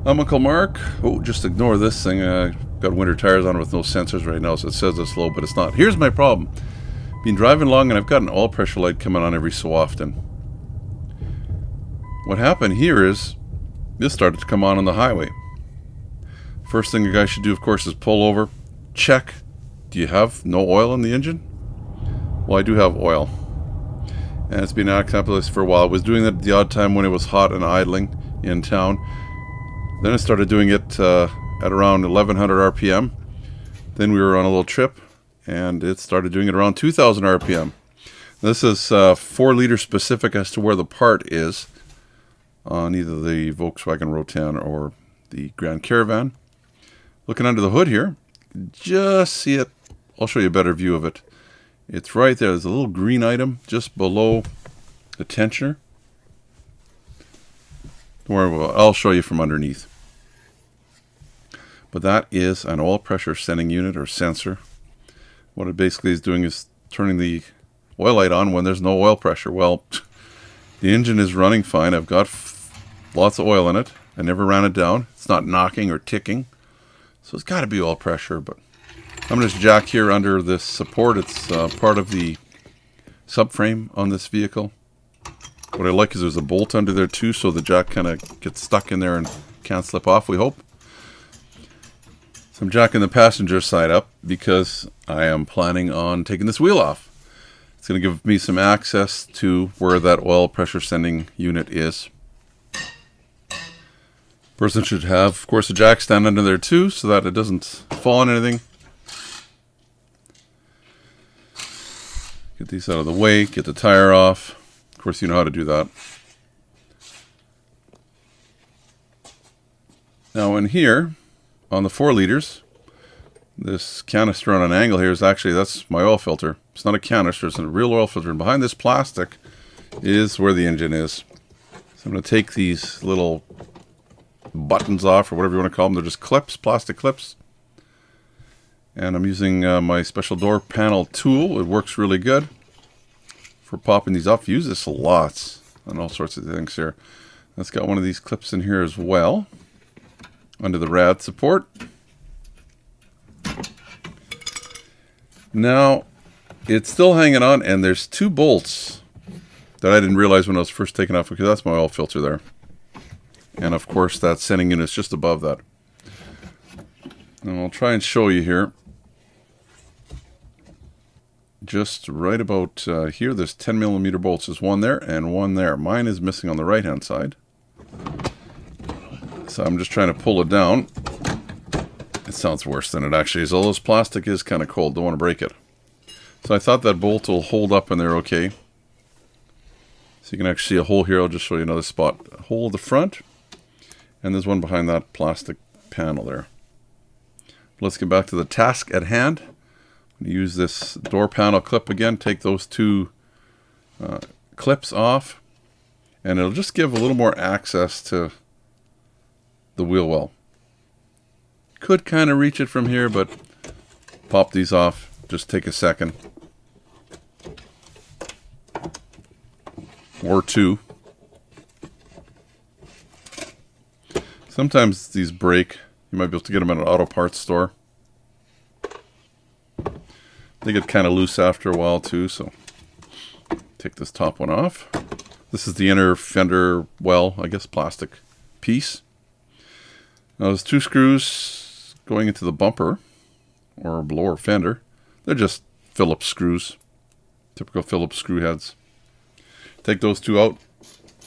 I'm Uncle Mark. Oh, just ignore this thing. Got winter tires on with no sensors right now, so it says it's low, but it's not. Here's my problem. Been driving along and I've got an oil pressure light coming on every so often. What happened here is this started to come on the highway. First thing a guy should do, of course, is pull over, check. Do you have no oil in the engine? Well, I do have oil. And it's been acting like this for a while. I was doing that at the odd time when it was hot and idling in town. Then I started doing it at around 1100 RPM. Then we were on a little trip and it started doing it around 2000 RPM. This is 4 liter specific as to where the part is on either the Volkswagen Routan or the Grand Caravan. Looking under the hood here, just see it. I'll show you a better view of it. It's right there. There's a little green item just below the tensioner. Don't worry about it. I'll show you from underneath. But that is an oil pressure sending unit or sensor. What it basically is doing is turning the oil light on when there's no oil pressure. Well, the engine is running fine. I've got lots of oil in it. I never ran it down. It's not knocking or ticking. So it's got to be oil pressure. But I'm going to jack here under this support. It's part of the subframe on this vehicle. What I like is there's a bolt under there too, so the jack kind of gets stuck in there and can't slip off, we hope. So I'm jacking the passenger side up because I am planning on taking this wheel off. It's going to give me some access to where that oil pressure sending unit is. Person should have, of course, a jack stand under there too, so that it doesn't fall on anything. Get these out of the way, get the tire off. Of course, you know how to do that. Now in here, on the 4 liters, this canister on an angle here is actually, that's my oil filter. It's not a canister, it's a real oil filter. And behind this plastic is where the engine is. So I'm going to take these little buttons off, or whatever you want to call them. They're just clips, plastic clips. And I'm using my special door panel tool. It works really good for popping these off. Use this lots on all sorts of things here. That's got one of these clips in here as well, under the rad support. Now, it's still hanging on, and there's 2 bolts that I didn't realize when I was first taking off, because that's my oil filter there. And of course, that sending unit is just above that. And I'll try and show you here. Just right about here, there's 10 millimeter bolts. There's one there and one there. Mine is missing on the right hand side. So I'm just trying to pull it down. It sounds worse than it actually is. Although this plastic is kind of cold. Don't want to break it. So I thought that bolt will hold up in there okay. So you can actually see a hole here. I'll just show you another spot. A hole at the front. And there's one behind that plastic panel there. Let's get back to the task at hand. Use this door panel clip again. Take those 2 clips off. And it'll just give a little more access to the wheel well. Could kind of reach it from here, but pop these off. Just take a second. Or 2. Sometimes these break. You might be able to get them at an auto parts store. They get kind of loose after a while too, so take this top one off. This is the inner fender well, I guess plastic piece. Now there's 2 screws going into the bumper or blower fender. They're just Phillips screws, typical Phillips screw heads. Take those 2 out.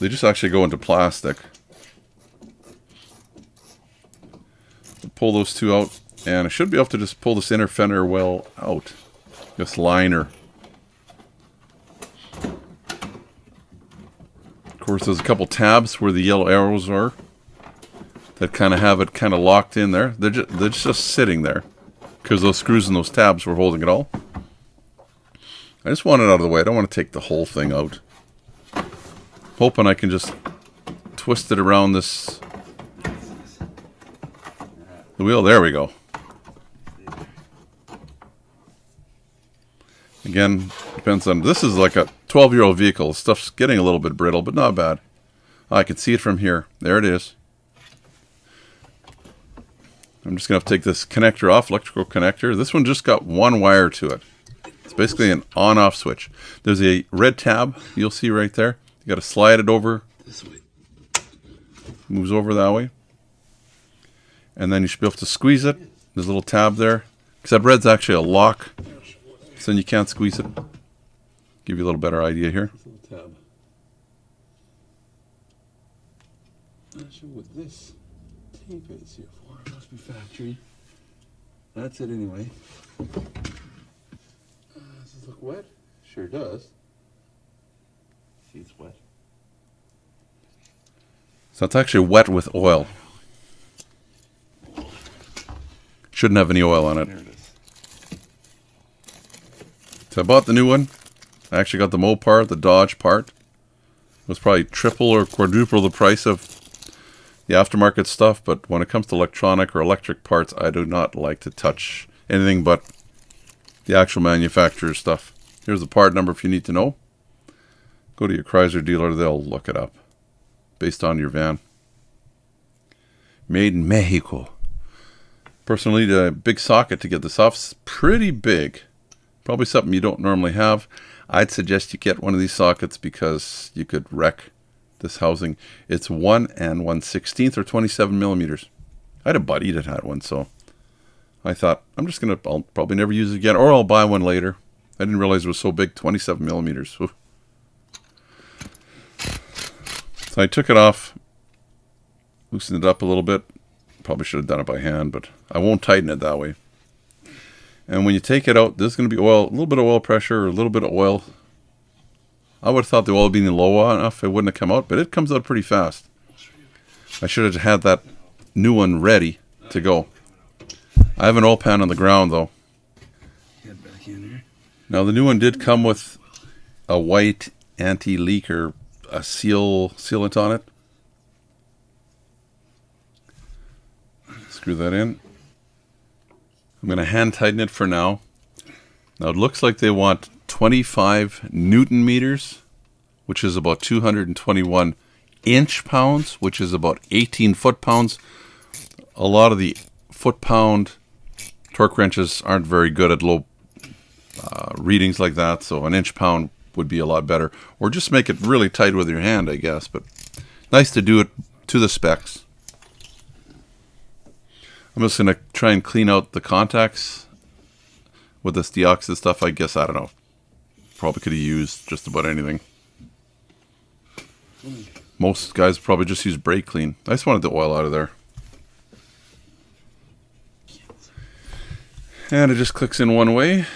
They just actually go into plastic. Pull those 2 out, and I should be able to just pull this inner fender well out. This liner. Of course, there's a couple tabs where the yellow arrows are that kind of have it kind of locked in there. They're just sitting there because those screws and those tabs were holding it all. I just want it out of the way. I don't want to take the whole thing out. Hoping I can just twist it around this the wheel. There we go. Again, depends on, this is like a 12-year-old vehicle. Stuff's getting a little bit brittle, but not bad. I can see it from here. There it is. I'm just going to have to take this connector off, electrical connector. This one just got one wire to it. It's basically an on-off switch. There's a red tab you'll see right there. You got to slide it over. This way. Moves over that way. And then you should be able to squeeze it. There's a little tab there. Except red's actually a lock, so then you can't squeeze it. Give you a little better idea here. Tab. Not sure what this tape is here for. It must be factory. That's it anyway. Does this look wet? Sure does. See, it's wet. So it's actually wet with oil. Shouldn't have any oil on it. There it is. So I bought the new one. I actually got the Mopar, the Dodge part. It was probably triple or quadruple the price of the aftermarket stuff, but when it comes to electronic or electric parts, I do not like to touch anything but the actual manufacturer's stuff. Here's the part number if you need to know. Go to your Chrysler dealer, they'll look it up based on your van. Made in Mexico. Personally, need a big socket to get this off. It's pretty big. Probably something you don't normally have. I'd suggest you get one of these sockets because you could wreck this housing. It's 1 1/16 or 27 millimeters. I had a buddy that had one, so I thought, I'll probably never use it again, or I'll buy one later. I didn't realize it was so big, 27 millimeters. Oof. So I took it off, loosened it up a little bit. Probably should have done it by hand, but I won't tighten it that way. And when you take it out, there's going to be oil, a little bit of oil pressure, or a little bit of oil. I would have thought the oil being low enough, it wouldn't have come out, but it comes out pretty fast. I should have had that new one ready to go. I have an oil pan on the ground, though. Get back in here. Now, the new one did come with a white anti-leak or a sealant on it. Screw that in. I'm going to hand tighten it for now. Now, it looks like they want 25 Newton meters, which is about 221 inch pounds, which is about 18 foot pounds. A lot of the foot pound torque wrenches aren't very good at low readings like that, so an inch pound would be a lot better. Or just make it really tight with your hand, I guess, but nice to do it to the specs. I'm just going to try and clean out the contacts with this deoxide stuff. I guess, I don't know. Probably could have used just about anything. Most guys probably just use brake clean. I just wanted the oil out of there. And it just clicks in one way.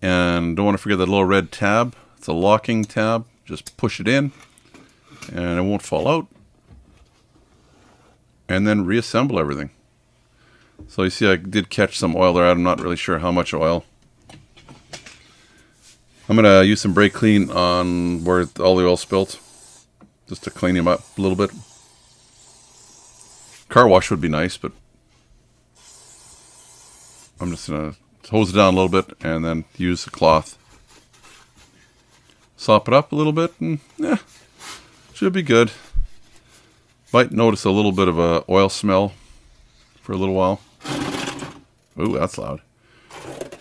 And don't want to forget that little red tab. It's a locking tab. Just push it in and it won't fall out. And then reassemble everything. So you see I did catch some oil there. I'm not really sure how much oil. I'm going to use some brake clean on where all the oil spilt, just to clean him up a little bit. Car wash would be nice, but I'm just going to hose it down a little bit and then use the cloth. Sop it up a little bit and should be good. Might notice a little bit of a oil smell for a little while. Ooh, that's loud.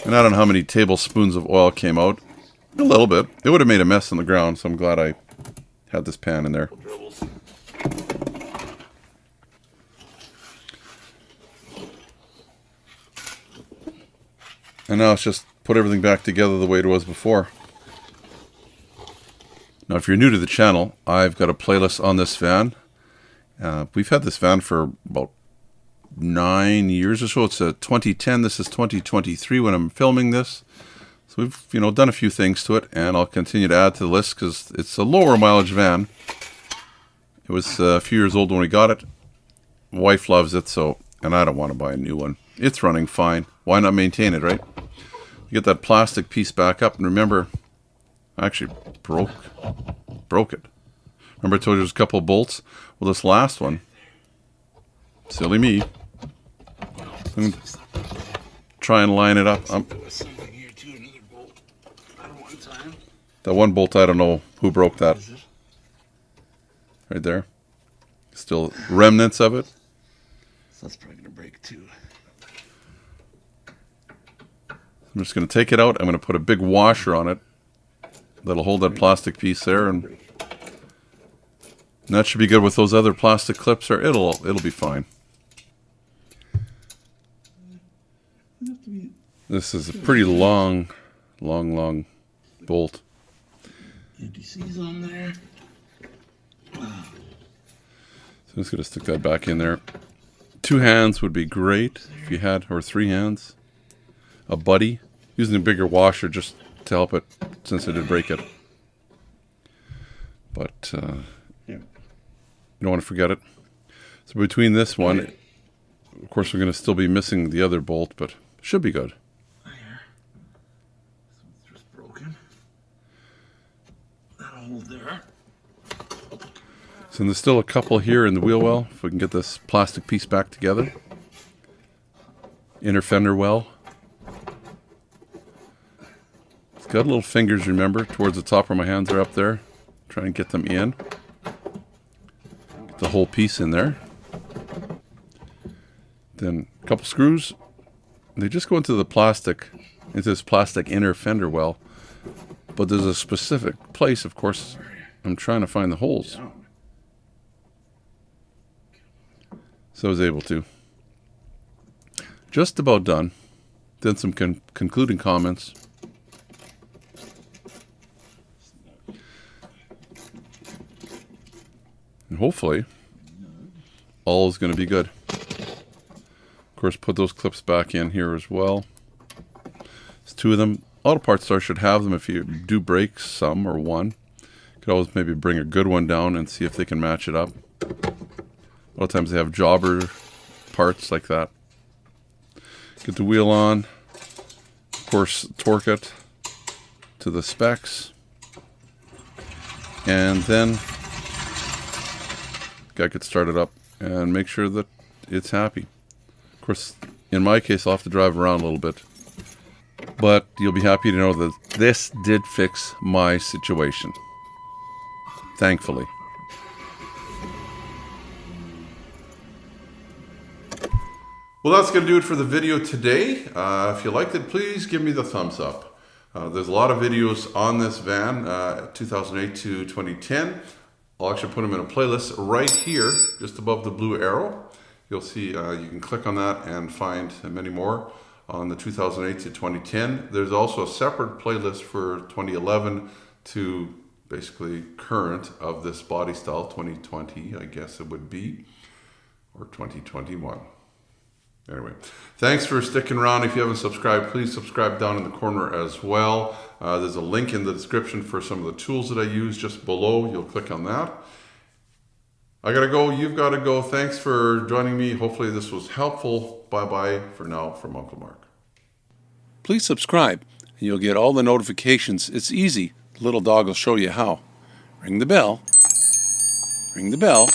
And I don't know how many tablespoons of oil came out. A little bit. It would have made a mess on the ground, so I'm glad I had this pan in there. And now it's just put everything back together the way it was before. Now, if you're new to the channel, I've got a playlist on this van. We've had this van for about 9 years or so. It's a 2010. This is 2023 when I'm filming this. So we've, done a few things to it, and I'll continue to add to the list because it's a lower mileage van. It was a few years old when we got it. My wife loves it, and I don't want to buy a new one. It's running fine. Why not maintain it, right? You get that plastic piece back up, and remember, I actually broke it. Remember I told you there's a couple of bolts? Well, this last one, silly me, I'm gonna try and line it up. That one bolt, I don't know who broke that. Right there. Still remnants of it. So that's probably going to break too. I'm just going to take it out. I'm going to put a big washer on it that'll hold that plastic piece there, and that should be good with those other plastic clips, or it'll be fine. This is a pretty long bolt. NTC's on there. So I'm just going to stick that back in there. 2 hands would be great if you had, or 3 hands. A buddy. Using a bigger washer just to help it, since I did break it. But you don't want to forget it. So between this one, of course we're going to still be missing the other bolt, but should be good. There. This one's just broken. That'll hold there. So there's still a couple here in the wheel well, if we can get this plastic piece back together. Inner fender well. It's got little fingers, remember, towards the top where my hands are up there. Try and get them in. Get the whole piece in there. Then a couple screws. They just go into the plastic, into this plastic inner fender well. But there's a specific place, of course, I'm trying to find the holes. So I was able to. Just about done. Then some concluding comments. And hopefully, all is going to be good. Of course, put those clips back in here as well. There's 2 of them. Auto parts store should have them if you do break some or one. You could always maybe bring a good one down and see if they can match it up. A lot of times they have jobber parts like that. Get the wheel on. Of course, torque it to the specs. And then got to get started up and make sure that it's happy. Of course, in my case, I'll have to drive around a little bit. But you'll be happy to know that this did fix my situation. Thankfully. Well, that's going to do it for the video today. If you liked it, please give me the thumbs up. There's a lot of videos on this van, 2008 to 2010. I'll actually put them in a playlist right here, just above the blue arrow. You'll see you can click on that and find many more on the 2008 to 2010. There's also a separate playlist for 2011 to basically current of this body style, 2020, I guess it would be, or 2021. Anyway, thanks for sticking around. If you haven't subscribed, please subscribe down in the corner as well. There's a link in the description for some of the tools that I use just below. You'll click on that. I gotta go. You've got to go. Thanks for joining me. Hopefully this was helpful. Bye-bye for now from Uncle Mark. Please subscribe and you'll get all the notifications. It's easy. The little dog will show you how. Ring the bell. Ring the bell.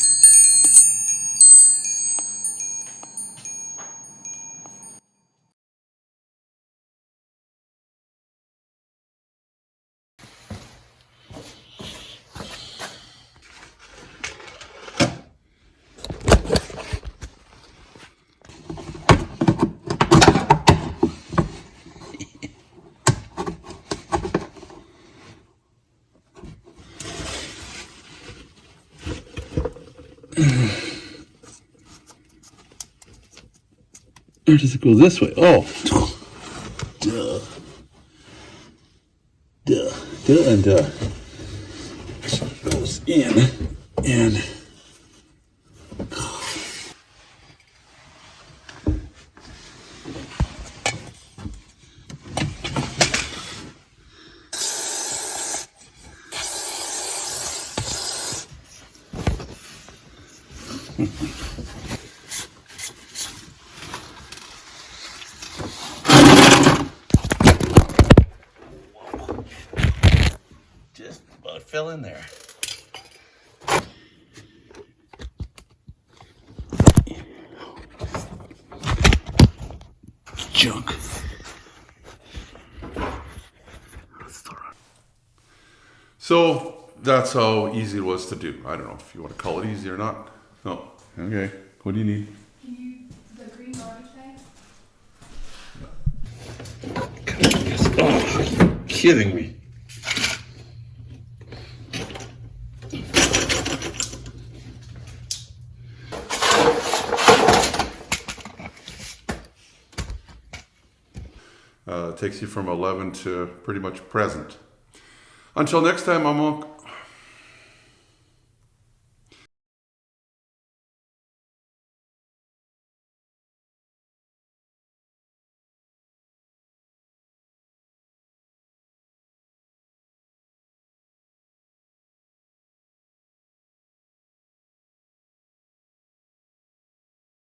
Or does it go this way? Oh. Duh. Duh. Duh and duh. So it goes in and just about fell in there. Junk. So that's how easy it was to do. I don't know if you want to call it easy or not. Oh, okay. What do you need? Can you, the green garbage bag? Oh, kidding me. Takes you from 11 to pretty much present. Until next time,